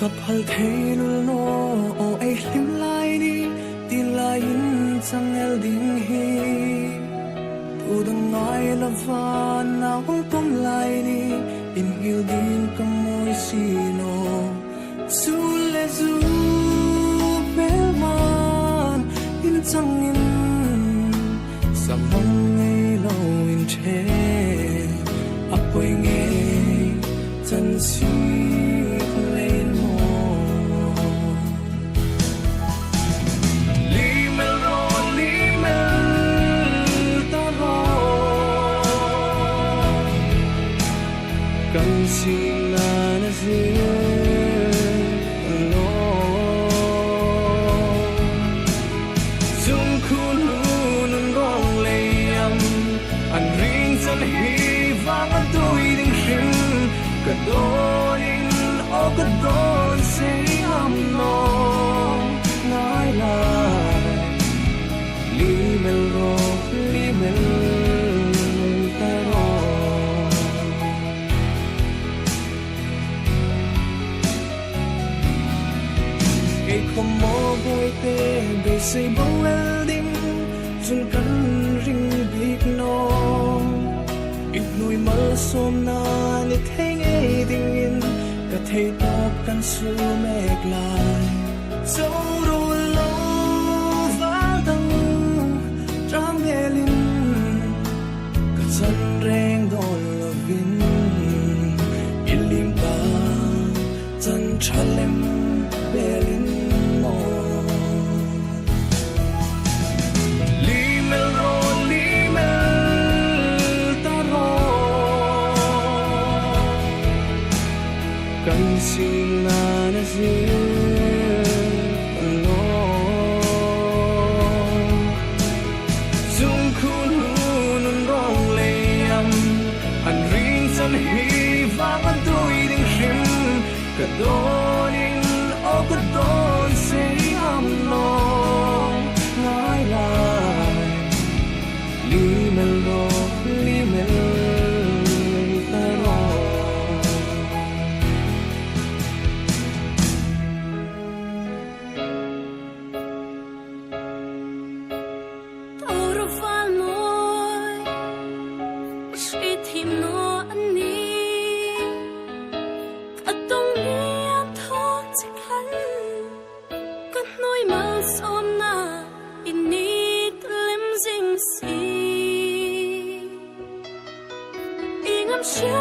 กับฮัลเทลุโนโอไอลิมไลนี่ตีลายินจังเอลดิงฮีตูดังไงละฟานนาวปมไลนี่อินฮิลดินกมวยซีโนซูเลซูเปลมันอินจังอินสมองไงเราอินเทอับไว้ไงจันซีsay bông welding chung kan ring big no ít nuôi mơ xôm na ni thấy nghe tình in cả thấy top kan su mệt lại dấu đôi lâu vã tăng trám nghe linh cả chân reng đôi là vin ilim ta chân chalem belin sing na na no dung khun nun rong leyam an ring san hi vang an tui ding hrim ka donin o ka don say am no ngai lai li mel ro li mel sure